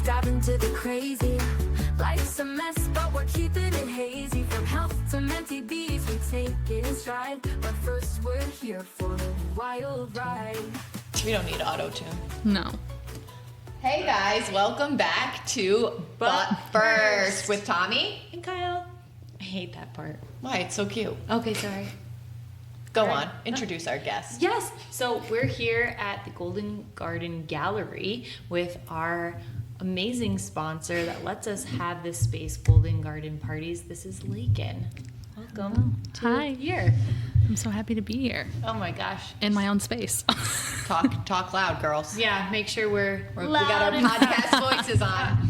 Dive into the crazy. Life's a mess, but we're keeping it hazy. From health to mentee beats, we take it in stride. But first, we're here for the wild ride. We don't need auto-tune. No. Hey guys, welcome back to But First with Tommy And Kyle. I hate that part. Why? It's so cute. Okay, sorry. Go on, introduce our guest. Yes, so we're here at the Golden Garden Gallery with our amazing sponsor that lets us have this space, Golden Garden Parties. This is Laiken. Welcome Hi. here. I'm so happy to be here Oh my gosh. in my own space. Talk loud, girls. Yeah, make sure we got our podcast voices on.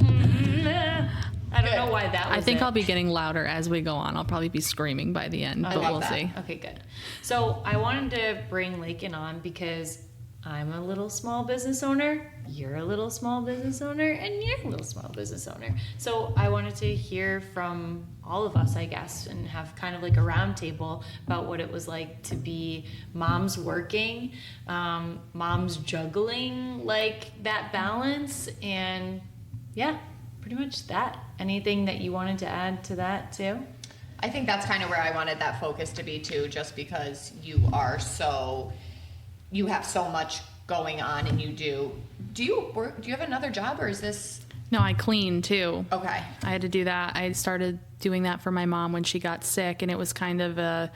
I don't know why that was I think it. I'll be getting louder as we go on. I'll probably be screaming by the end, but love we'll that. see. Okay, good. So I wanted to bring Laiken on because I'm a little small business owner, you're a little small business owner, and you're a little small business owner. So I wanted to hear from all of us, I guess, and have kind of like a round table about what it was like to be moms working, moms juggling, like that balance, and yeah, pretty much that. Anything that you wanted to add to that too? I think that's kind of where I wanted that focus to be too, just because you have so much going on, and do you have another job, or is this? No, I clean too. Okay. I had to do that. I started doing that for my mom when she got sick, and it was kind of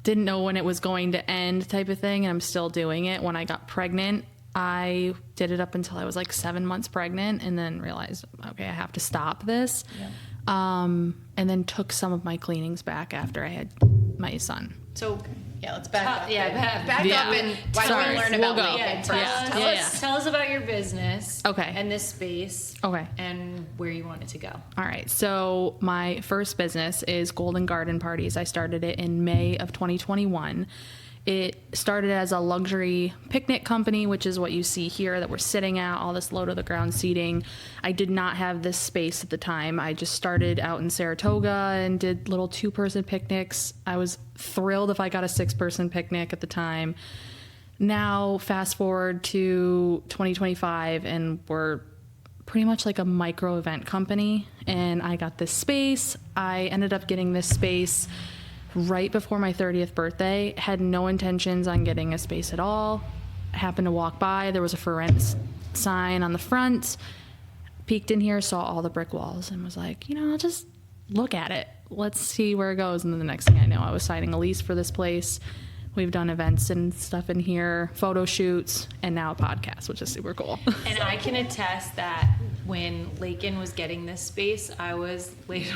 didn't know when it was going to end type of thing, and I'm still doing it. When I got pregnant, I did it up until I was like 7 months pregnant, and then realized, okay, I have to stop this. Yeah. And then took some of my cleanings back after I had my son. So Yeah, let's back up. yeah, Back Yeah. up and why Sorry, don't we learn we'll about go. Laiken first? Yeah. Tell us about your business. Okay. And this space. Okay. And where you want it to go. All right. So my first business is Golden Garden Parties. I started it in May of 2021. It started as a luxury picnic company, which is what you see here that we're sitting at, all this low to the ground seating. I did not have this space at the time. I just started out in Saratoga and did little 2-person picnics. I was thrilled if I got a 6-person picnic at the time. Now, fast forward to 2025, and we're pretty much like a micro event company. And I got this space. I ended up getting this space right before my 30th birthday. Had no intentions on getting a space at all. Happened to walk by. There was a for rent sign on the front. Peeked in here, saw all the brick walls, and was like, I'll just look at it. Let's see where it goes. And then the next thing I know, I was signing a lease for this place. We've done events and stuff in here, photo shoots, and now a podcast, which is super cool. And I can attest that when Laiken was getting this space, I was laid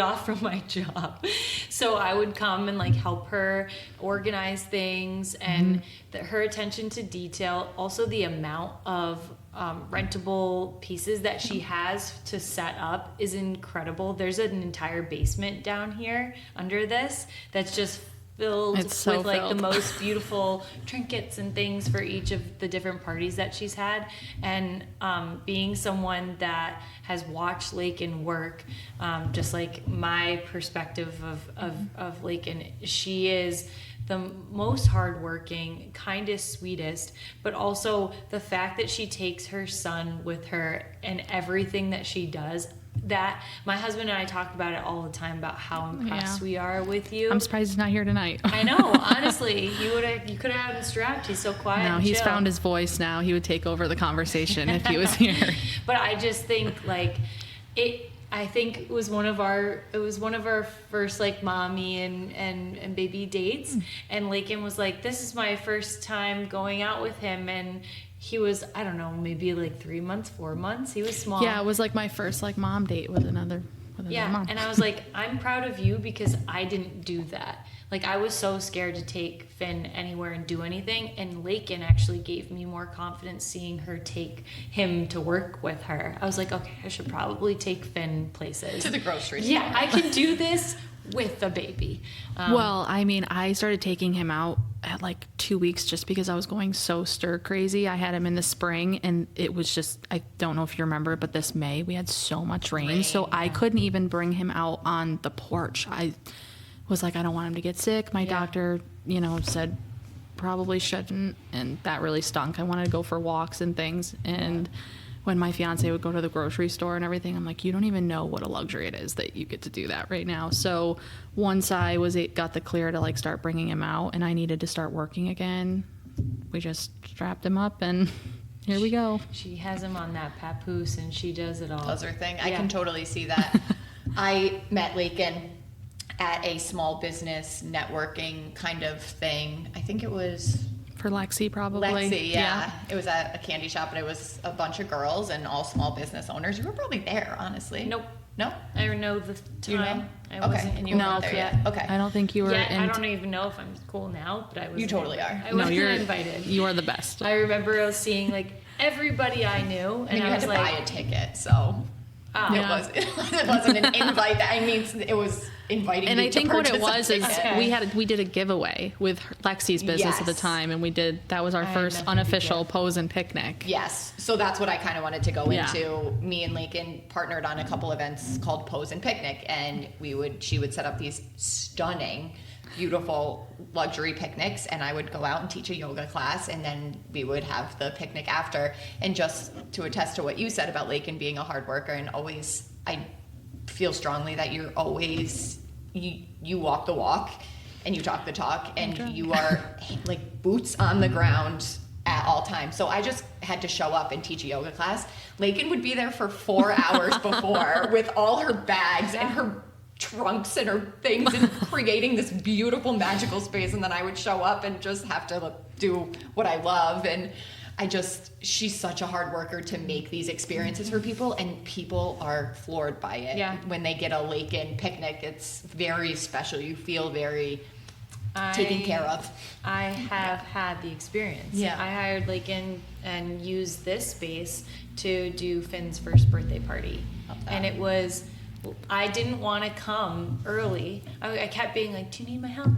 off from my job. So I would come and like help her organize things, and her attention to detail, also the amount of rentable pieces that she has to set up is incredible. There's an entire basement down here under this that's just filled with like the most beautiful trinkets and things for each of the different parties that she's had. And being someone that has watched Laiken work, just like my perspective of Laiken, she is the most hardworking, kindest, sweetest, but also the fact that she takes her son with her in everything that she does. That my husband and I talk about it all the time about how impressed we are with you. I'm surprised he's not here tonight. I know, honestly, you could have had him strapped. He's so quiet. No, and he's chill. found his voice now. He would take over the conversation if he was here. But I just think like it. I think it was one of our first like mommy and baby dates, and Laiken was like, this is my first time going out with him, and he was, I don't know, maybe like 3 months, 4 months. He was small. Yeah, it was like my first like mom date with another mom. And I was like, I'm proud of you because I didn't do that. Like, I was so scared to take Finn anywhere and do anything, and Laiken actually gave me more confidence seeing her take him to work with her. I was like, okay, I should probably take Finn places. To the grocery store. Yeah, I can do this with the baby. Well, I mean, I started taking him out at like 2 weeks just because I was going so stir crazy. I had him in the spring, and it was just, I don't know if you remember, but this May we had so much rain, so I couldn't even bring him out on the porch. I was like, I don't want him to get sick. My doctor, said probably shouldn't, and that really stunk. I wanted to go for walks and things, and when my fiance would go to the grocery store and everything, I'm like, you don't even know what a luxury it is that you get to do that right now. So once I got the clear to like start bringing him out and I needed to start working again, we just strapped him up and here we go. She has him on that papoose and she does it all. Does her thing. I Yeah. can totally see that. I met Laiken at a small business networking kind of thing. I think it was For Lexi, probably. Lexi, yeah. It was at a candy shop, and it was a bunch of girls and all small business owners. You were probably there, honestly. Nope. No? I know the You know? time. I Okay. wasn't And you No, weren't there yet. Okay. I don't think you were. I don't even know if I'm cool now, but I was. You totally are. I No, wasn't you're invited. You are the best. I remember I was seeing like everybody I knew, I and mean, you I had was to like, buy a ticket, so Yeah. it wasn't an invite. I mean, it was inviting And you I to think what it purchase a was is ticket. we did a giveaway with Lexi's business at the Yes. time, and that was our had first nothing to unofficial give. pose and picnic. Yes, so that's what I kind of wanted to go Yeah. into. Me and Laiken partnered on a couple events called Pose and Picnic, and she would set up these stunning, beautiful luxury picnics, and I would go out and teach a yoga class, and then we would have the picnic after. And just to attest to what you said about Laiken being a hard worker, and always, I feel strongly that you're always you walk the walk and you talk the talk, and you are like boots on the ground at all times. So I just had to show up and teach a yoga class. Laiken would be there for 4 hours before with all her bags and her trunks and her things and creating this beautiful magical space, and then I would show up and just have to do what I love. And she's such a hard worker to make these experiences for people, and people are floored by it. Yeah. When they get a Laiken picnic, it's very special. You feel very taken care of. I have had the experience. Yeah. I hired Laiken and used this space to do Finn's first birthday party. Love that. And it was, I didn't want to come early. I kept being like, do you need my help?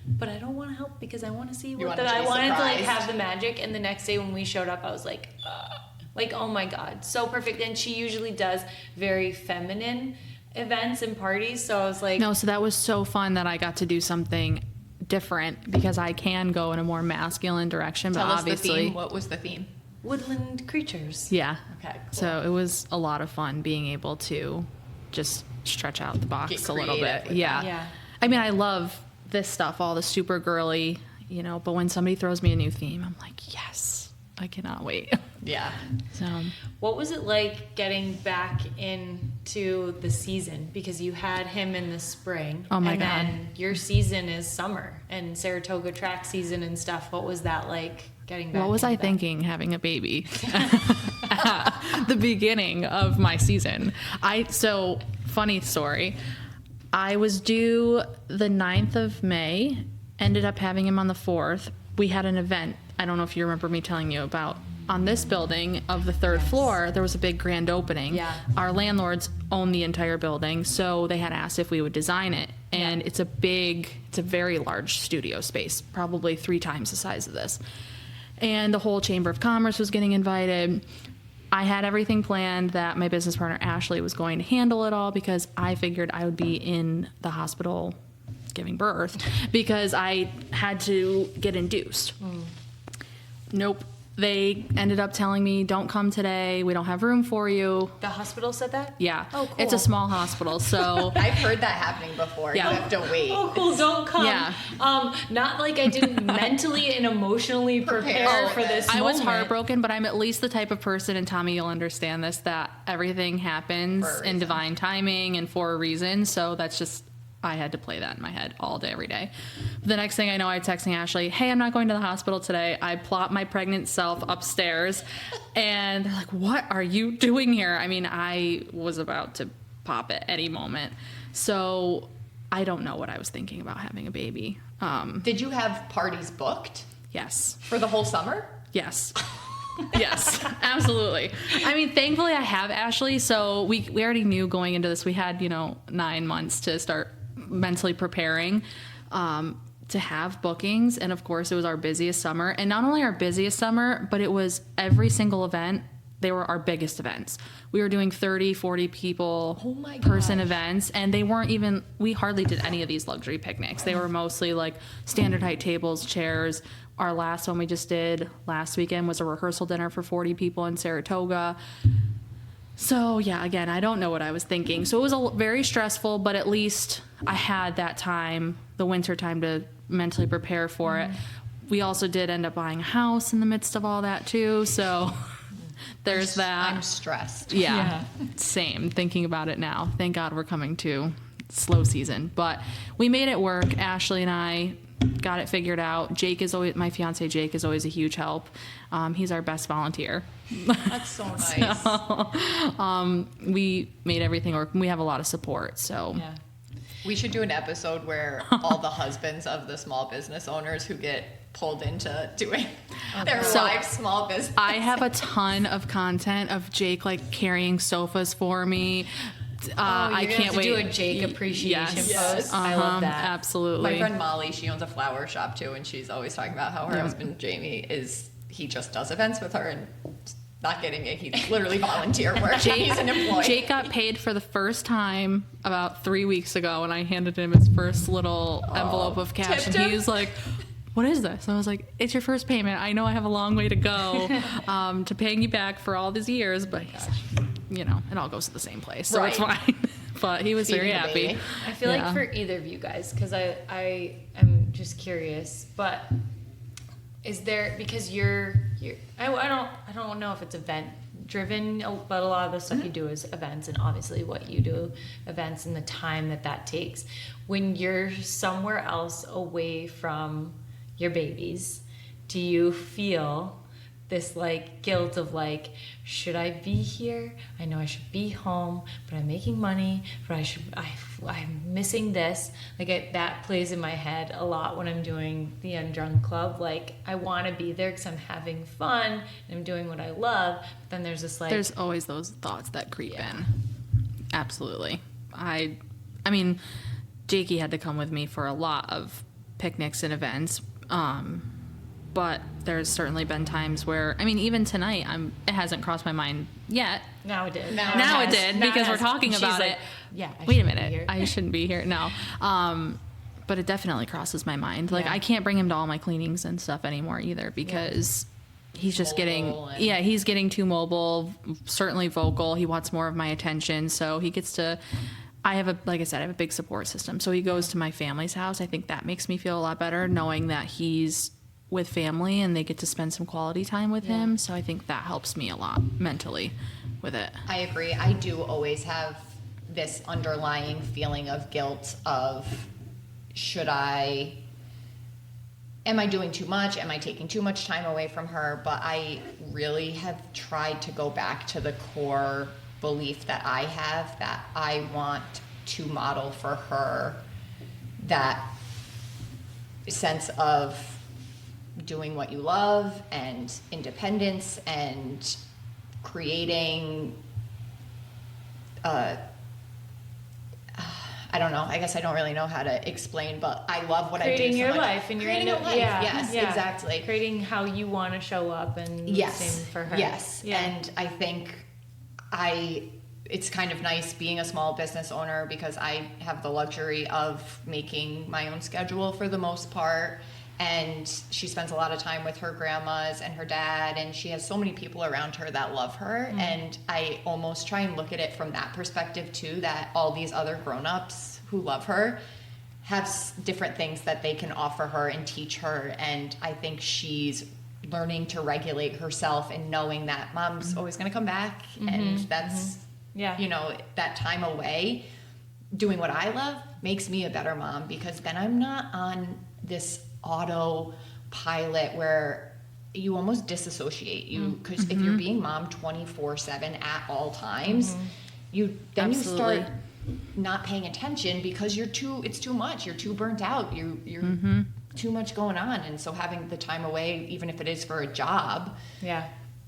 But I don't want to help because I want to see what wanted that to I be wanted to like surprised. have the magic. And the next day when we showed up, I was like, oh my God, so perfect. And she usually does very feminine events and parties. So I was like, No, so that was so fun that I got to do something different because I can go in a more masculine direction, but Tell us obviously, the theme. What was the theme? woodland creatures. yeah. Okay, cool. So it was a lot of fun being able to just stretch out the box Get a little creative bit. with Yeah. that. Yeah. I mean, I love this stuff, all the super girly, but when somebody throws me a new theme, I'm like, yes, I cannot wait. Yeah. So What was it like getting back into the season? Because you had him in the spring. Oh my and God. then your season is summer and Saratoga track season and stuff. What was that like getting back what was into I that? thinking having a baby at the beginning of my season? So funny story. I was due the 9th of May, ended up having him on the 4th. We had an event. I don't know if you remember me telling you about. On this building of the 3rd floor, there was a big grand opening. Yeah. Our landlords own the entire building, so they had asked if we would design it. And it's a very large studio space, probably 3 times the size of this. And the whole Chamber of Commerce was getting invited. I had everything planned that my business partner Ashley was going to handle it all because I figured I would be in the hospital giving birth because I had to get induced. Nope. They ended up telling me, don't come today. We don't have room for you. The hospital said that? Yeah. Oh, cool. It's a small hospital, so I've heard that happening before. Yeah. You have to wait. Oh, cool. Don't come. Yeah. Not like I didn't mentally and emotionally prepare for this I was moment. heartbroken, but I'm at least the type of person, and Tommy, you'll understand this, that everything happens For a in reason. divine timing and for a reason. So that's just, I had to play that in my head all day, every day. The next thing I know, I'm texting Ashley, hey, I'm not going to the hospital today. I plot my pregnant self upstairs, and they're like, what are you doing here? I mean, I was about to pop at any moment. So I don't know what I was thinking about having a baby. Did you have parties booked Yes. for the whole summer? Yes. Yes, absolutely. I mean, thankfully I have Ashley, so we already knew going into this. We had, 9 months to start mentally preparing to have bookings. And of course, it was our busiest summer. And not only our busiest summer, but it was every single event. They were our biggest events. We were doing 30, 40 people Oh my person gosh. events. And they weren't we hardly did any of these luxury picnics. They were mostly like standard height tables, chairs. our last one we just did last weekend was a rehearsal dinner for 40 people in Saratoga. So yeah, again, I don't know what I was thinking. So it was very stressful, but at least I had that time, the winter time, to mentally prepare for it. We also did end up buying a house in the midst of all that too. So there's that. I'm stressed. Yeah, same. Thinking about it now. Thank God we're coming to slow season, but we made it work. Ashley and I got it figured out. Jake is always, my fiance Jake is always a huge help. He's our best volunteer. That's so nice. We made everything work. We have a lot of support. So Yeah. We should do an episode where all the husbands of the small business owners who get pulled into doing their So, wives' small business. I have a ton of content of Jake like carrying sofas for me. I can't wait. Do a Jake appreciation Yes. post. I love that. Absolutely. My friend Molly, she owns a flower shop too, and she's always talking about how her husband Jamie he just does events with her and not getting it. He's literally volunteer work. He's an employee. Jake got paid for the first time about 3 weeks ago, and I handed him his first little envelope of cash, and tipped him? he was like, "What is this?" And I was like, "It's your first payment. I know I have a long way to go to paying you back for all these years, but you know, it all goes to the same place, so it's Right. fine." But he was very Feeding the happy. baby. I feel Yeah. like for either of you guys, because I am just curious, but is there, because I don't know if it's event driven, but a lot of the stuff you do is events, and obviously what you do events and the time that takes. When you're somewhere else away from your babies, do you feel this like guilt of like, should I be here? I know I should be home, but I'm making money, but I'm missing this. Like that plays in my head a lot when I'm doing the Undrunk Club. Like I want to be there because I'm having fun and I'm doing what I love. But then there's this like, There's always those thoughts that creep in. Absolutely. I mean, Jakey had to come with me for a lot of picnics and events. But there's certainly been times where, I mean, even tonight, it hasn't crossed my mind yet. now it did. Now it did, because it we're has. talking She's about like, it. Yeah. I Wait a shouldn't be minute, here. I shouldn't be here. No. But it definitely crosses my mind. Like, Yeah. I can't bring him to all my cleanings and stuff anymore either, because he's just Mobile and- he's getting too mobile, certainly vocal. He wants more of my attention. So he gets to, like I said, I have a big support system. So he goes to my family's house. I think that makes me feel a lot better, knowing that he's with family and they get to spend some quality time with him. So I think that helps me a lot mentally with it. I agree. I do always have this underlying feeling of guilt of, am I doing too much? Am I taking too much time away from her? But I really have tried to go back to the core belief that I have, that I want to model for her that sense of doing what you love and independence and creating I don't know. I guess I don't really know how to explain, but I love what I do. Creating so your much. life and your creating a life. Yes, exactly. Creating how you want to show up, and Yes, same for her. yes. Yeah. And I think it's kind of nice being a small business owner because I have the luxury of making my own schedule for the most part. And she spends a lot of time with her grandmas and her dad, and she has so many people around her that love her. And I almost try and look at it from that perspective too, that all these other grown-ups who love her have different things that they can offer her and teach her. And I think she's learning to regulate herself and knowing that mom's always going to come back, and that's Yeah. you know, that time away doing what I love makes me a better mom, because then I'm not on this autopilot where you almost diссociate you, because if you're being mom 24/7 at all times, you Absolutely. start not paying attention because it's too much, you're too burnt out, you're too much going on. And so having the time away, even if it is for a job, Yeah.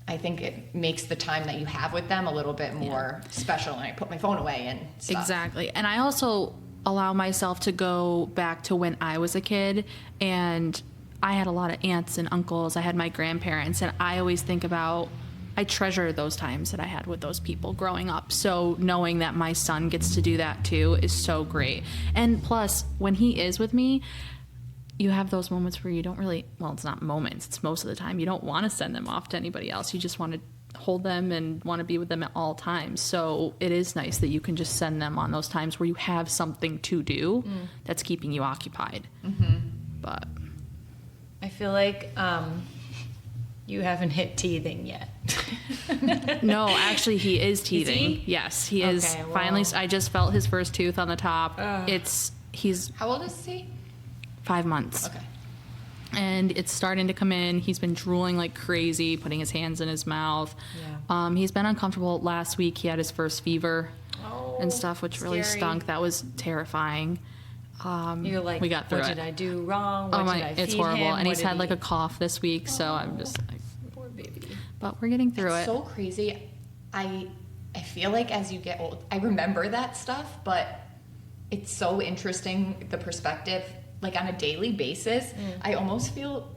I think it makes the time that you have with them a little bit more special, and I put my phone away and stuff. Exactly. And I also allow myself to go back to when I was a kid, and I had a lot of aunts and uncles. I had my grandparents, and I always think about, I treasure those times that I had with those people growing up. So knowing that my son gets to do that too is so great. And plus, when he is with me, you have those moments where you don't really, well, it's not moments, it's most of the time, you don't want to send them off to anybody else. You just want to hold them and want to be with them at all times. So it is nice that you can just send them on those times where you have something to do that's keeping you occupied. But I feel like you haven't hit teething yet. no, actually he is teething. he? Yes, he is. Okay, well. Finally, I just felt his first tooth on the top. Ugh. He's How old is he? 5 months. Okay. And it's starting to come in. He's been drooling like crazy, putting his hands in his mouth. Yeah. He's been uncomfortable. Last week he had his first fever Oh, and stuff, which really scary. stunk. That was terrifying. You're like, we got through what it. did I do wrong? What did I it's feed horrible. him? And What he's did had like he- a cough this week, so I'm just like, Poor baby. but we're getting through it. So crazy. I feel like as you get old, I remember that stuff, but it's so interesting, the perspective, like on a daily basis. I almost feel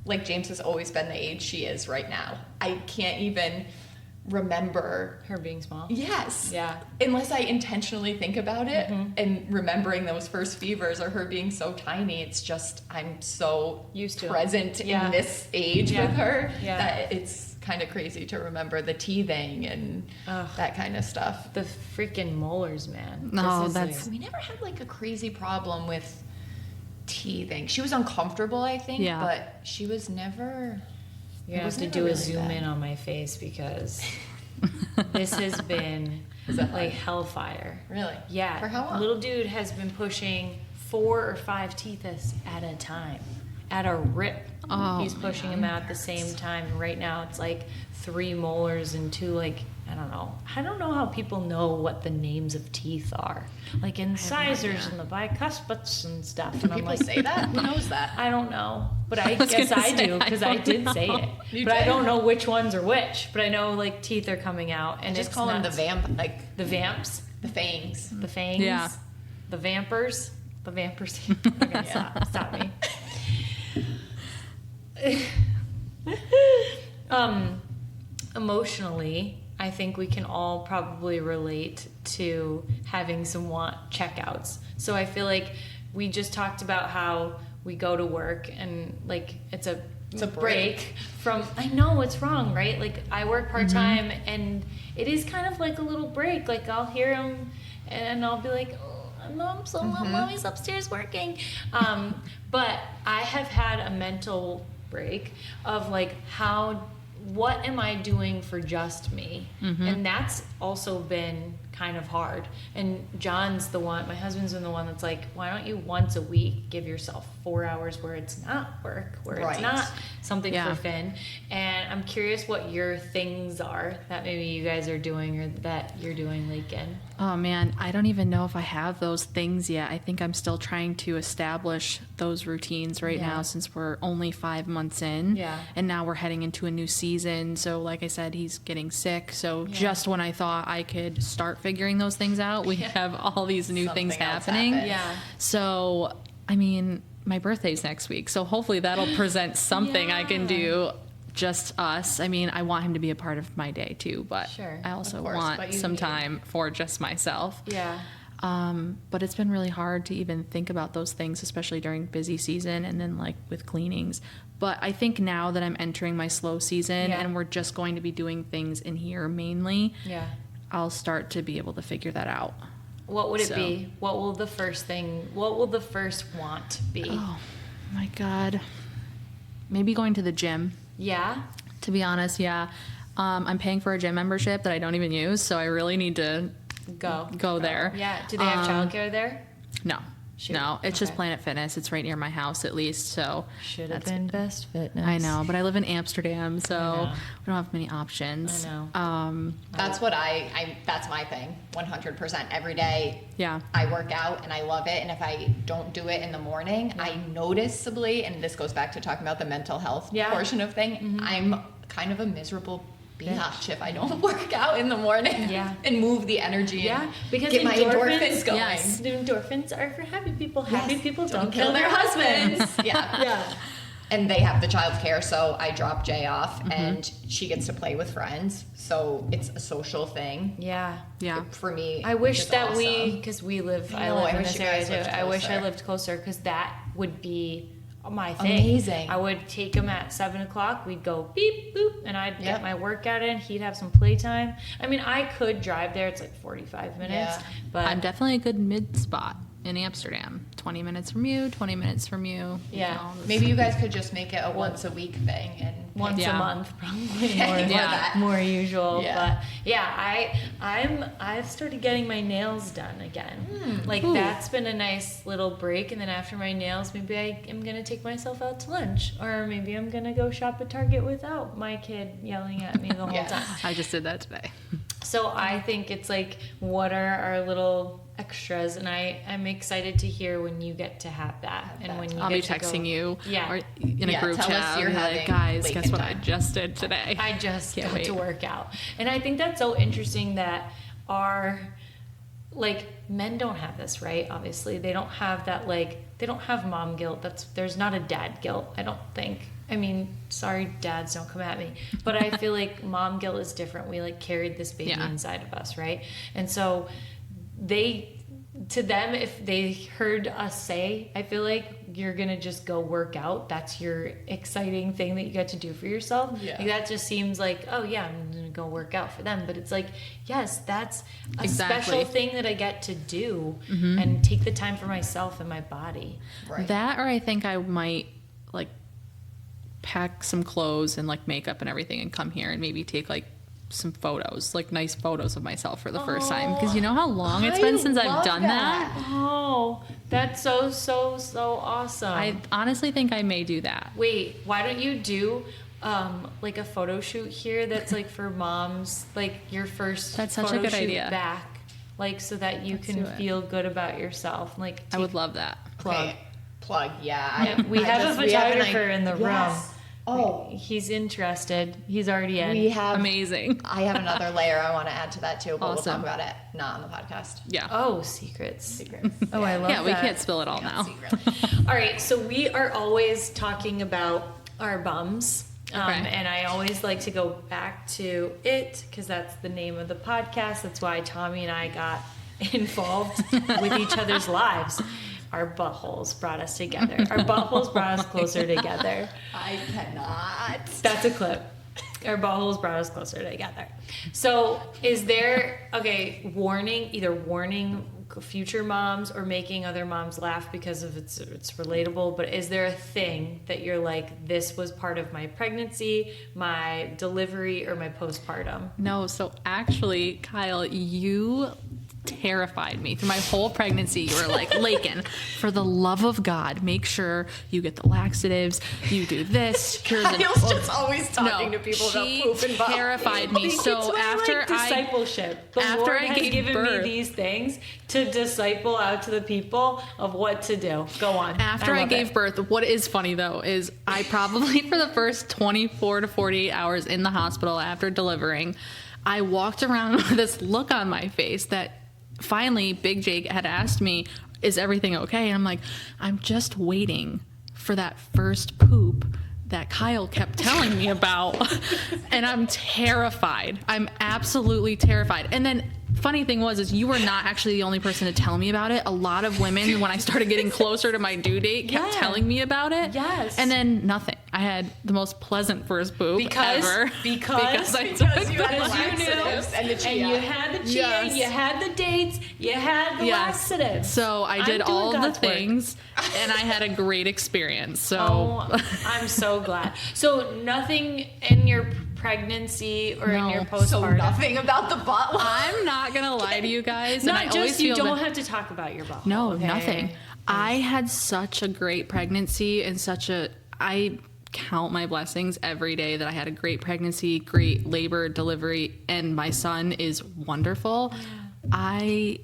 like James has always been the age she is right now. I can't even remember. Her being small. Yes. Yeah. Unless I intentionally think about it and remembering those first fevers or her being so tiny, it's just, I'm so Used to it. present Yeah. in this age Yeah. with her Yeah. that it's kind of crazy to remember the teething and Ugh. that kind of stuff. The freaking molars, man. No, This is that's- like- We never had like a crazy problem with teething. She was uncomfortable, I think, Yeah. but she was never. You it have was to never do a really zoom bad. in on my face because this has been that like hellfire. Really? Yeah. For how long? Little dude has been pushing 4 or 5 teeth at a time, at a rip. Oh, He's pushing them out at the same time. And right now it's like 3 molars and 2 like I don't know. I don't know how people know what the names of teeth are, like incisors and the bicuspids and stuff. Do And I'm people like, say that? Who knows that? I don't know, but I was guess gonna I say, do I because I don't did say know. it. You But I did? don't know which ones are which. But I know like teeth are coming out, and Just it's call them the nuts. like The vamps, the fangs. the fangs, Yeah. the vampers, the vampers. Okay, stop me. Emotionally, I think we can all probably relate to having some want checkouts. So I feel like we just talked about how we go to work and like it's a break from, I know it's wrong, right? Like I work part-time and it is kind of like a little break. Like I'll hear him and I'll be like, oh, mommy's upstairs working. But I have had a mental break of like what am I doing for just me? And that's also been kind of hard. And John's the one, my husband's been the one that's like, why don't you once a week give yourself 4 hours where it's not work, where Right. it's not something Yeah. for Finn. And I'm curious what your things are that maybe you guys are doing or that you're doing, Laiken. Oh man, I don't even know if I have those things yet. I think I'm still trying to establish those routines right Yeah. now since we're only 5 months in. Yeah. And now we're heading into a new season. So like I said, he's getting sick. So just when I thought I could start figuring those things out, we have all these new things Something else happening. happened. Yeah. So, I mean, my birthday's next week. So hopefully that'll present something I can do just us. I mean, I want him to be a part of my day too, but Sure, I also of course, want but you some need- time for just myself. Yeah. But it's been really hard to even think about those things, especially during busy season and then like with cleanings. But I think now that I'm entering my slow season Yeah. and we're just going to be doing things in here mainly, Yeah. I'll start to be able to figure that out. What would it So- be? What will the first want be? Oh my God. Maybe going to the gym. Yeah. To be honest, yeah. I'm paying for a gym membership that I don't even use, so I really need to Go there. Yeah. Do they have childcare there? No. Shoot. No, it's just Okay. Planet Fitness. It's right near my house at least, so Should have that's- been Best Fitness. I know, but I live in Amsterdam, so know. we don't have many options. I know. That's what that's my thing. 100% every day. Yeah. I work out and I love it. And if I don't do it in the morning, I noticeably, and this goes back to talking about the mental health Yeah. portion of thing, I'm kind of a miserable biatch if I don't work out in the morning Yeah. and move the energy Yeah, and because get my endorphins going. Yes. The endorphins are for happy people. Happy Yes. people Don't kill their husbands. Yeah. Yeah. And they have the childcare, so I drop Jay off and she gets to play with friends. So it's a social thing. Yeah. Yeah. For me, I wish it's that awesome. because we live, I know, live I in wish this you area guys too. lived I wish I closer. lived closer because that would be my thing. Amazing. I would take him at 7 o'clock. We'd go beep boop, and I'd Yep. get my workout in. He'd have some playtime. I mean, I could drive there. It's like 45 minutes, Yeah. but I'm definitely a good mid spot in Amsterdam. 20 minutes from you, 20 minutes from you. Yeah. You know, Maybe you guys could just make it a once a week thing and once Yeah. a month, probably Yeah, more, yeah. more usual. Yeah. But yeah, I've started getting my nails done again. Like Ooh. that's been a nice little break. And then after my nails, maybe I am gonna take myself out to lunch, or maybe I'm gonna go shop at Target without my kid yelling at me the whole Yes. time. I just did that today. So I think it's like, what are our little extras? And I'm excited to hear when you get to have that, and when you I'll get be to texting go, you Yeah. or in a Yeah, group tell us chat. you're I'll be having like, guys, Laiken guess what I time." just did today? I just Can't got wait. to work out. And I think that's so interesting that our, like, men don't have this, right? Obviously, they don't have that, like, they don't have mom guilt. There's not a dad guilt, I don't think. I mean, sorry, dads, don't come at me. But I feel like mom guilt is different. We, like, carried this baby Yeah. inside of us, right? And so to them, if they heard us say, I feel like you're gonna just go work out, that's your exciting thing that you get to do for yourself. Yeah. Like, that just seems like, oh yeah, I'm gonna go work out for them. But it's like, yes, that's a Exactly. special thing that I get to do and take the time for myself and my body. Right. That, or I think I might like pack some clothes and like makeup and everything and come here and maybe take like some photos, like nice photos of myself for the first time. Because you know how long it's been since I've love done that? Oh, that's so awesome. I honestly think I may do that. Wait, why don't you do like a photo shoot here that's like for moms, like your first That's such a photo good shoot idea. back, like so that you Let's can do it. feel good about yourself. Like I would love that. plug. Okay. Plug, yeah. Yeah, we have a we have an photographer in the Yes. room. Oh, He's interested. He's already in. we have. Amazing. I have another layer I want to add to that too, but we'll Awesome. talk about it not on the podcast. Yeah. Oh, secrets. Secrets. Oh, I love yeah, we that. can't spill it all now. Secret. All right, so we are always talking about our bums. Okay. And I always like to go back to it because that's the name of the podcast. That's why Tommy and I got involved with each other's lives. Our buttholes brought us together. Our buttholes brought us closer together. I cannot. That's a clip. Our buttholes brought us closer together. So is there, okay, either warning future moms or making other moms laugh because of it's relatable, but is there a thing that you're like, this was part of my pregnancy, my delivery, or my postpartum? No, so actually, Kyle, you terrified me through my whole pregnancy. You were like, Laiken, for the love of God, make sure you get the laxatives, you do this. Here's an Kyle's just always talking to people about she poop and bum. terrified me. It's So my, after like, I discipleship, the after Lord I has gave given birth- me these things to disciple out to the people of what to do. Go on. After I love gave it. birth, what is funny though is I probably for the first 24 to 48 hours in the hospital after delivering, I walked around with this look on my face that finally Big Jake had asked me, is everything okay? And I'm like, I'm just waiting for that first poop that Kyle kept telling me about. And I'm terrified. I'm absolutely terrified. And then funny thing is you were not actually the only person to tell me about it. A lot of women, when I started getting closer to my due date, kept Yeah. telling me about it. Yes. And then nothing. I had the most pleasant first poop Because- ever. because I Because took you had the the you knew, laxatives and the chia. and you had the chia, Yes. you had the dates, you had the Yes. laxatives. So I I'm did doing all the God's work. things, and I had a great experience. So Oh, I'm so glad. So nothing in your pregnancy or in No. your So postpartum. nothing about the butt. I'm not gonna lie to you guys. and I Not always just you feel don't that- have to talk about your butthole. No, okay? nothing. I had such a great pregnancy and I count my blessings every day that I had a great pregnancy, great labor, delivery, and my son is wonderful. I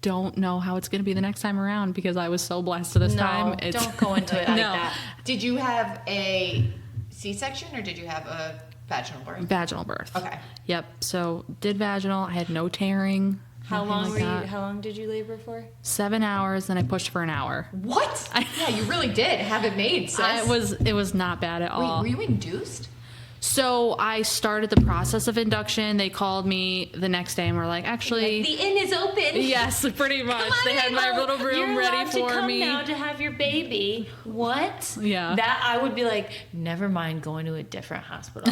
don't know how it's going to be the next time around because I was so blessed this No, time. don't go into it like No. that. Did you have a C-section or did you have a vaginal birth? Vaginal birth. Okay. Yep. So did vaginal. I had no tearing. How nothing long like were you? that. How long did you labor for? 7 hours, then I pushed for an hour. What? Yeah, you really did have it made, sis. It was not bad at all. Wait, were you induced? So I started the process of induction. They called me the next day and were like, actually, The inn is open. yes, pretty much. They had my little room You're ready allowed for to come me. now to have your baby. What? Yeah. That I would be like, never mind going to a different hospital.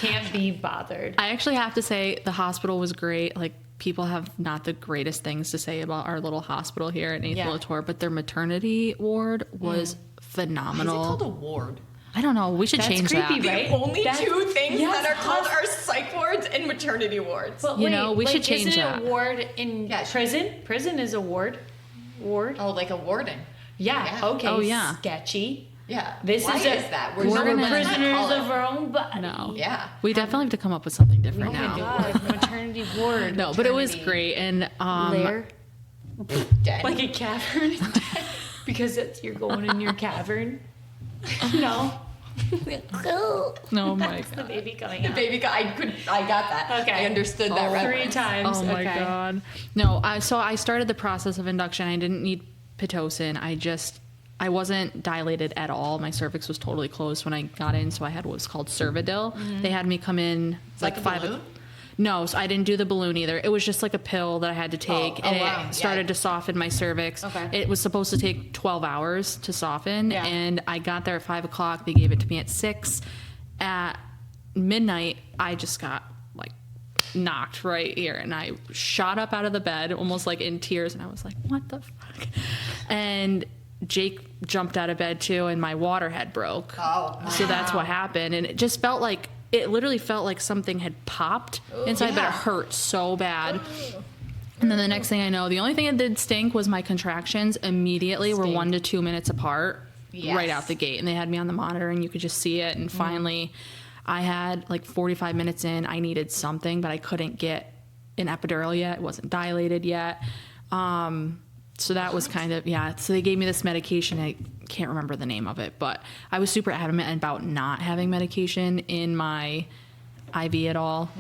Can't be bothered. I actually have to say the hospital was great. Like, people have not the greatest things to say about our little hospital here at Nathan Latour, but their maternity ward was phenomenal. Why is it called a ward? I don't know. We should That's change creepy, that. right? The only That's- two things yes, that are called are psych wards and maternity wards. But You know, we should change isn't that. it a ward in Yeah. prison? Prison is a ward. Ward? Oh, like a warden. Yeah. Yeah. Okay. Oh, yeah. Sketchy. Yeah. This Why is that? We're We're gonna- prisoners of our own body. No. Yeah. We definitely have to come up with something different Oh now. my god, maternity ward. No, but it was Maternity. great. And Lair? Dead. Like a cavern? Because you're going in your cavern? No. oh my The god. baby coming out. Baby, I got that. Okay. I understood that reference. 3 times. Oh my okay. god. No, so I started the process of induction. I didn't need Pitocin. I wasn't dilated at all. My cervix was totally closed when I got in, so I had what was called Cervidil. They had me come in like a balloon? No, so I didn't do the balloon either. It was just like a pill that I had to take, Oh, and wow. it started Yeah. to soften my cervix. Okay. It was supposed to take 12 hours to soften, Yeah. and I got there at 5 o'clock. They gave it to me at 6. At midnight, I just got like knocked right here, and I shot up out of the bed, almost like in tears, and I was like, "What the fuck?" And Jake jumped out of bed too, and my water head broke. Oh, So that's what happened, and it just felt like it literally felt like something had popped inside, but it yeah. hurt so bad. And then the next thing I know, the only thing that did stink was my contractions immediately were 1 to 2 minutes apart Yes. right out the gate. And they had me on the monitor and you could just see it. And finally, I had like 45 minutes in, I needed something, but I couldn't get an epidural yet. It wasn't dilated yet. So that was kind of, so they gave me this medication. I can't remember the name of it, but I was super adamant about not having medication in my IV at all.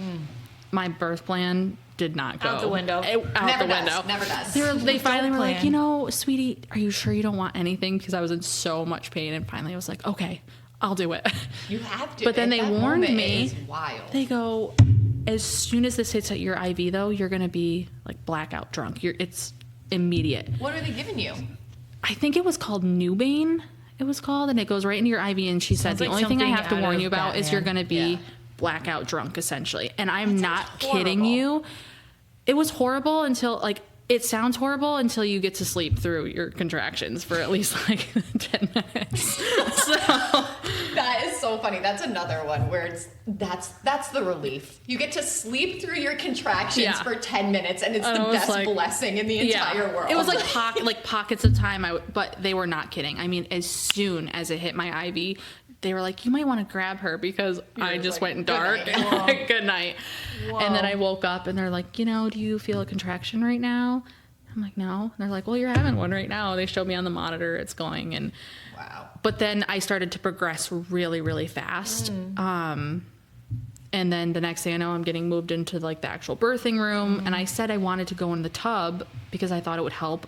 My birth plan did not go Out the window. Out Never the window. does. Never does. They finally were like, plan. sweetie, are you sure you don't want anything? Because I was in so much pain. And finally I was like, okay, I'll do it. You have to. But then At they that warned moment, me. It is wild. They go, as soon as this hits at your IV, though, you're going to be like blackout drunk. It's immediate. What are they giving you? I think it was called Nubane. It was called, and it goes right into your IV. And she said, Sounds the like only thing I something have to out warn of you about is you're Batman. going to be Yeah. blackout drunk, essentially. And I'm not horrible. kidding you. It was horrible until, like, it sounds horrible until you get to sleep through your contractions for at least like 10 minutes. So That is so funny. That's another one where that's the relief. You get to sleep through your contractions Yeah. for 10 minutes, and it's And the I was best like- blessing in the entire world. It was like pockets of time, but they were not kidding. I mean, as soon as it hit my IV, they were like, you might want to grab her because I just like, went "Good dark. night." Good night. And then I woke up and they're like, do you feel a contraction right now? I'm like, no. And they're like, well, you're having one right now. They showed me on the monitor it's going. And wow. but then I started to progress really, really fast. And then the next thing I know, I'm getting moved into like the actual birthing room. And I said I wanted to go in the tub because I thought it would help.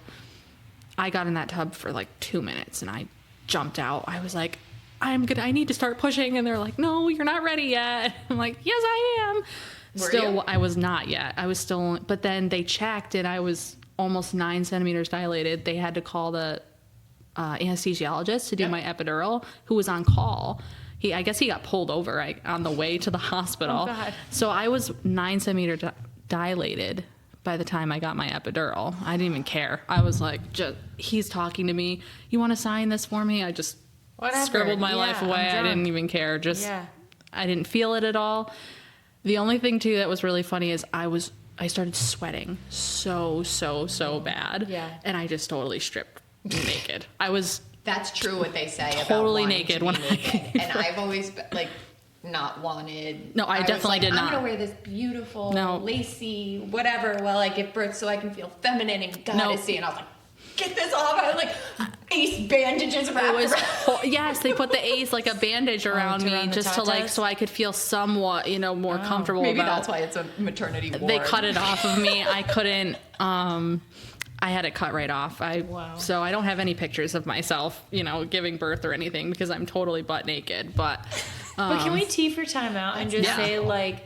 I got in that tub for like 2 minutes and I jumped out. I was like, I need to start pushing. And they're like, no, you're not ready yet. I'm like, yes, I am. you? I was not yet. I was still, but then they checked and I was almost 9 centimeters dilated. They had to call the anesthesiologist to do Yep. my epidural, who was on call. I guess he got pulled over on the way to the hospital. Oh, God. So I was 9 centimeters dilated by the time I got my epidural. I didn't even care. I was like, he's talking to me. You want to sign this for me? I just Whatever. scribbled my Yeah, life I'm away. I drunk. didn't even care. Yeah. I didn't feel it at all. The only thing too that was really funny is I started sweating so bad. Yeah. And I just totally stripped naked. I was That's true what they say about Totally wanting naked to be when I naked. And I've always been, like not wanted. No, I was definitely like, did I'm not. gonna wear this beautiful, No. lacy, whatever while I give birth so I can feel feminine and goddessy. And I was like, get this off. I had like ace bandages wrapped it was around. yes, they put the A's like a bandage around me around the just to like tatas? so I could feel somewhat, more comfortable Maybe about that's why it's a maternity ward. They cut it off of me. I couldn't I had it cut right off. Wow. So I don't have any pictures of myself, giving birth or anything because I'm totally butt naked. But can we tee for time out and just Yeah. say, like,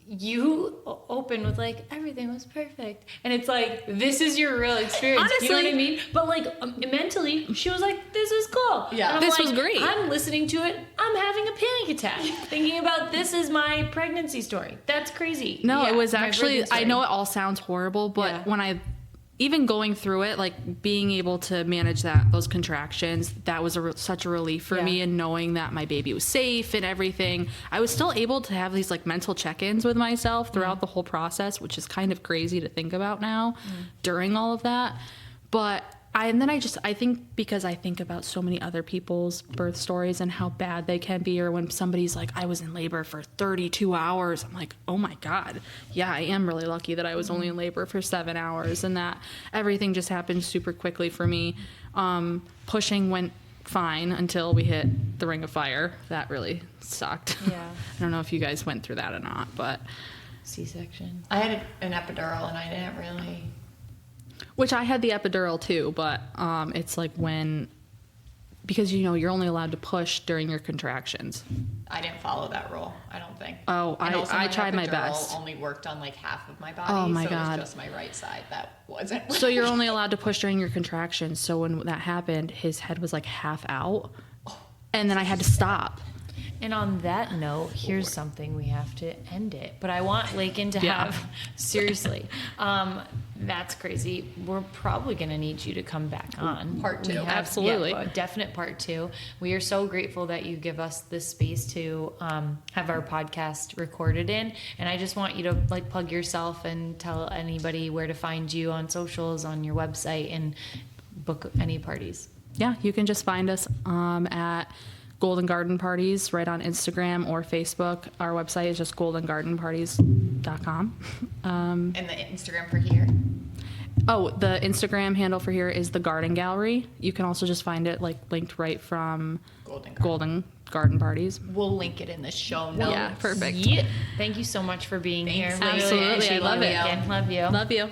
you open with, like, everything was perfect. And it's like, this is your real experience. You know what I Honestly- mean? But, like, mentally, she was like, this is cool. Yeah. And I'm This like, was great. I'm listening to it. I'm having a panic attack. Thinking about this is my pregnancy story. That's crazy. No, Yeah, it was my actually, birthing I story. know it all sounds horrible, but Yeah. when even going through it, like being able to manage those contractions, that was such a relief for Yeah. me, and knowing that my baby was safe and everything. I was still able to have these like mental check-ins with myself throughout the whole process, which is kind of crazy to think about now during all of that. But I think because I think about so many other people's birth stories and how bad they can be, or when somebody's like, I was in labor for 32 hours, I'm like, oh my God. Yeah, I am really lucky that I was only in labor for 7 hours, and that everything just happened super quickly for me. Pushing went fine until we hit the ring of fire. That really sucked. Yeah. I don't know if you guys went through that or not, but C-section. I had an epidural and I didn't really. which I had the epidural too, but it's like because you're only allowed to push during your contractions. I didn't follow that rule. I don't think. Oh, And also I tried my epidural best. Only worked on like half of my body. Oh, my so God. It was just my right side that wasn't. So you're only allowed to push during your contractions. So when that happened, his head was like half out, and then I had to stop. And on that note, here's something we have to end it. But I want Laiken to Yeah. have, seriously, that's crazy. We're probably going to need you to come back on. Part two. We have- Absolutely. Yeah, a definite part two. We are so grateful that you give us this space to have our podcast recorded in. And I just want you to like plug yourself and tell anybody where to find you on socials, on your website, and book any parties. Yeah, you can just find us at Golden Garden Parties right on Instagram or Facebook. Our website is just goldengardenparties.com. And the Instagram for here. Oh, the Instagram handle for here is the Garden Gallery. You can also just find it like linked right from Golden Garden Parties. We'll link it in the show notes. Yeah, perfect. Yeah. Thank you so much for being here. Thanks. Really Absolutely, I appreciate love you, it. Laiken. Love you. Love you.